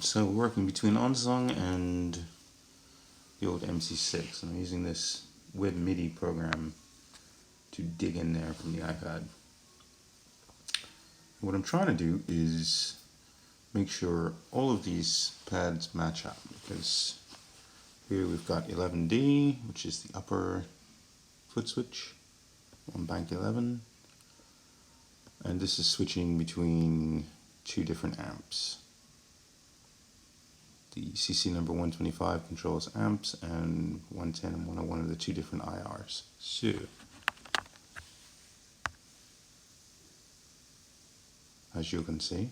So we're working between OnSong and the old MC6, and I'm using this web MIDI program to dig in there from the iPad. What I'm trying to do is make sure all of these pads match up, because here we've got 11D, which is the upper foot switch on bank 11, and this is switching between two different amps. The CC number 125 controls amps, and 110 and 101 are the two different IRs. So, as you can see,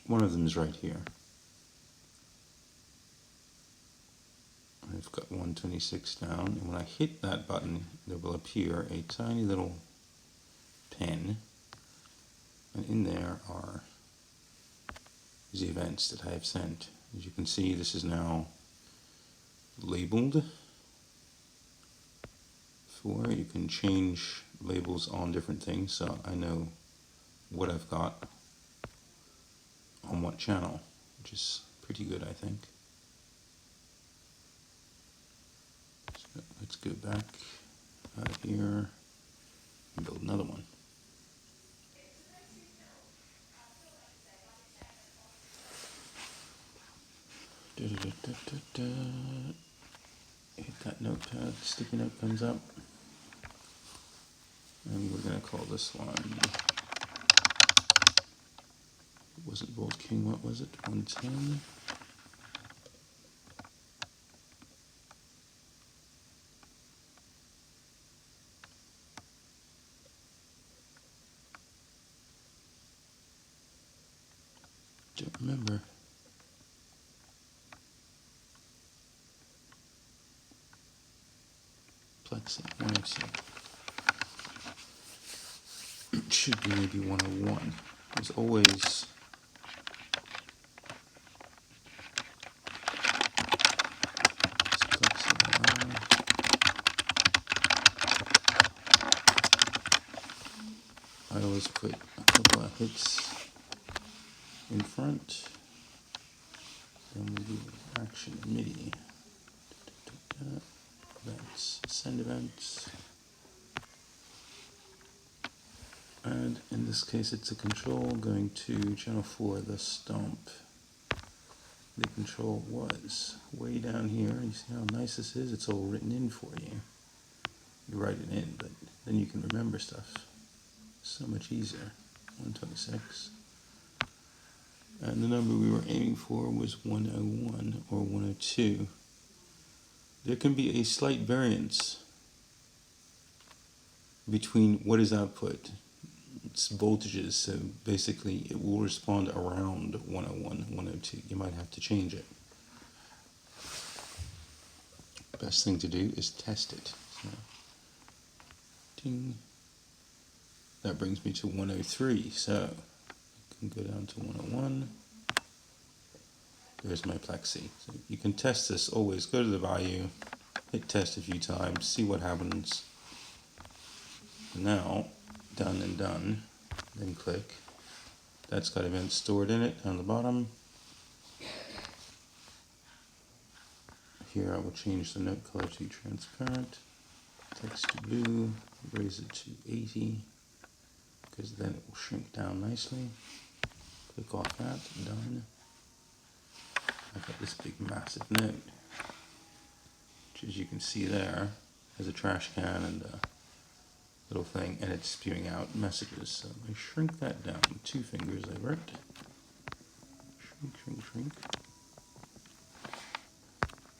one of them is right here. I've got 126 down, and when I hit that button, there will appear a tiny little pen, and in there are the events that I have sent. As you can see, this is now labeled. You can change labels on different things, so I know what I've got on what channel, which is pretty good, I think. So let's go back out of here and build another one. Hit that notepad, sticky note comes up, and we're going to call this one, it wasn't Volt King, what was it, 110? Don't remember. Plexi, 102. It should be maybe 101. There's always I always put a couple of hits in front. Then we do action MIDI. Events, send events. And in this case it's a control going to channel 4, the stomp. The control was way down here. You see how nice this is? It's all written in for you. You write it in, but then you can remember stuff. So much easier. 126. And the number we were aiming for was 101 or 102. There can be a slight variance between what is output. It's voltages, so basically it will respond around 101, 102. You might have to change it. Best thing to do is test it. So, ding. That brings me to 103, so I can go down to 101. There's my plexi. So you can test this always. Go to the value, hit test a few times, see what happens. Now, done and done, then click. That's got events stored in it on the bottom. Here I will change the note color to transparent, text to blue, raise it to 80, because then it will shrink down nicely. Click off that, done. I've got this big massive note, which as you can see there, has a trash can and a little thing, and it's spewing out messages. So I shrink that down, 2 fingers I worked. Shrink, shrink, shrink.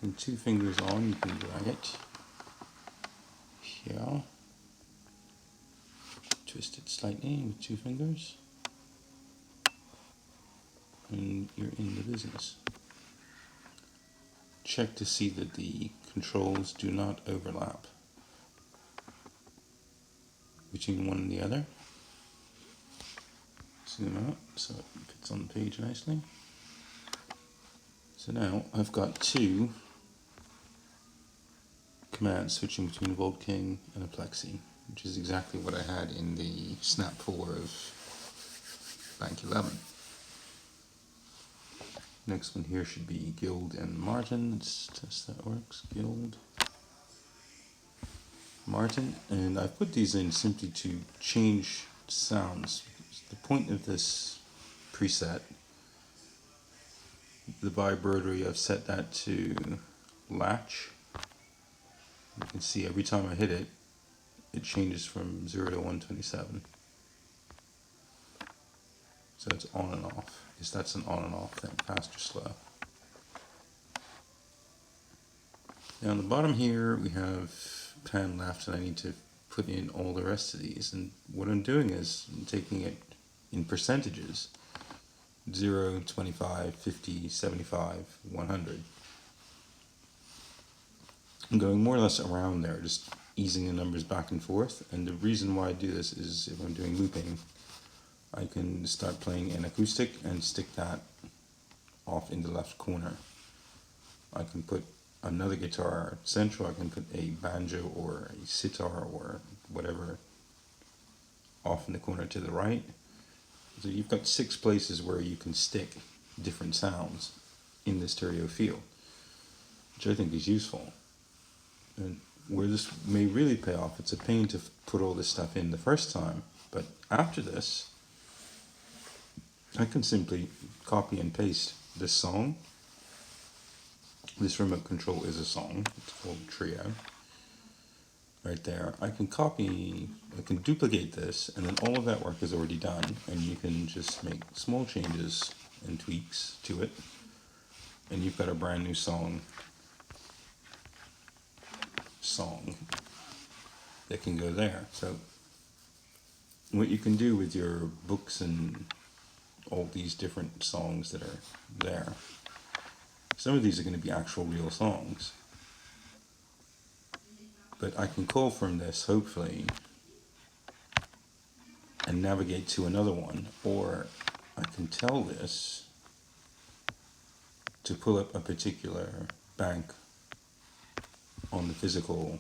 And 2 fingers on, you can drag it here. Twist it slightly with 2 fingers. And you're in the business. Check to see that the controls do not overlap between one and the other. Zoom out so it fits on the page nicely. So now I've got 2 commands switching between a Volt King and a plexi, which is exactly what I had in the Snap 4 of bank 11. Next one here should be Guild and Martin. Let's test that works. Guild, Martin, and I put these in simply to change sounds. The point of this preset, the Vibe Rotary, I've set that to latch. You can see every time I hit it, it changes from 0 to 127. So it's on and off. Because that's an on and off thing, fast or slow. Now on the bottom here we have pan left, and I need to put in all the rest of these. And what I'm doing is I'm taking it in percentages: 0, 25, 50, 75, 100. I'm going more or less around there, just easing the numbers back and forth. And the reason why I do this is if I'm doing looping, I can start playing an acoustic and stick that off in the left corner. I can put another guitar central, I can put a banjo or a sitar or whatever off in the corner to the right. So you've got 6 places where you can stick different sounds in the stereo field, which I think is useful. And where this may really pay off, it's a pain to put all this stuff in the first time, but after this, I can simply copy and paste this song. This remote control is a song, it's called Trio. Right there, I can duplicate this, and then all of that work is already done, and you can just make small changes and tweaks to it, and you've got a brand new song that can go there. So what you can do with your books and all these different songs that are there, some of these are going to be actual real songs, but I can call from this, hopefully, and navigate to another one, or I can tell this to pull up a particular bank on the physical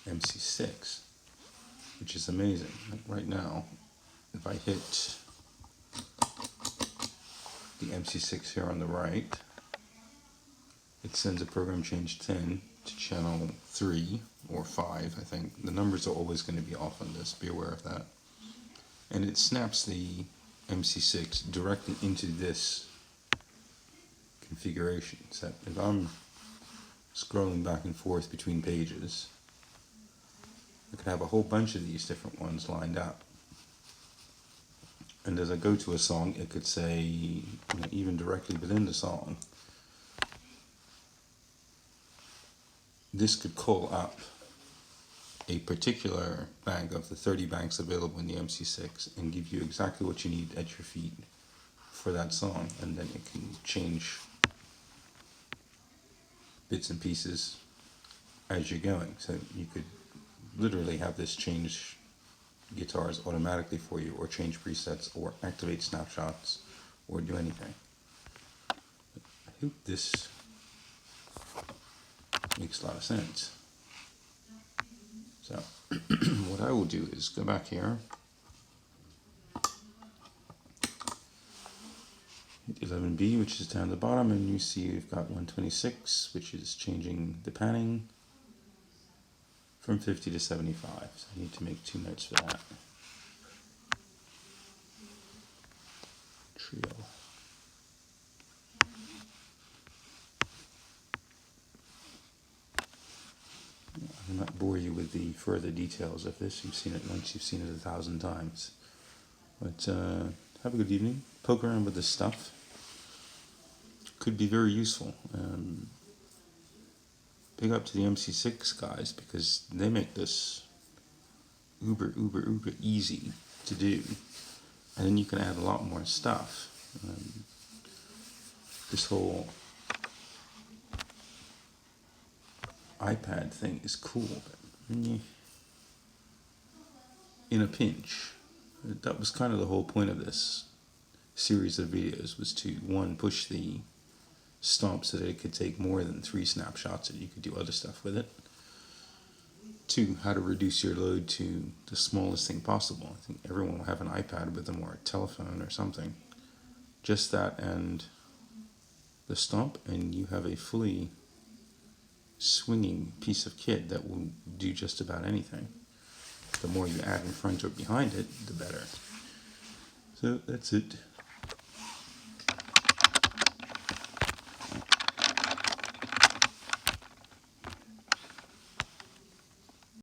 MC6, which is amazing. Like right now, if I hit the MC6 here on the right, it sends a program change 10 to channel 3 or 5, I think. The numbers are always going to be off on this, be aware of that. And it snaps the MC6 directly into this configuration. So if I'm scrolling back and forth between pages, I could have a whole bunch of these different ones lined up. And as I go to a song, it could say, even directly within the song, this could call up a particular bank of the 30 banks available in the MC6 and give you exactly what you need at your feet for that song, and then it can change bits and pieces as you're going. So you could literally have this change guitars automatically for you, or change presets, or activate snapshots, or do anything. I hope this makes a lot of sense. So what I will do is go back here, hit 11B, which is down at the bottom, and you see we've got 126, which is changing the panning from 50 to 75. So I need to make 2 notes for that. Trio. I'll not bore you with the further details of this. You've seen it once, you've seen it 1,000 times. But have a good evening. Poke around with this stuff. Could be very useful. Big up to the MC6 guys, because they make this uber easy to do. And then you can add a lot more stuff. This whole iPad thing is cool, but in a pinch. That was kind of the whole point of this series of videos, was to, one, push the stomp so that it could take more than 3 snapshots, and you could do other stuff with it. 2, how to reduce your load to the smallest thing possible. I think everyone will have an iPad with them, or a telephone or something. just that and the stomp, and you have a fully swinging piece of kit that will do just about anything. The more you add in front or behind it, the better. So that's it.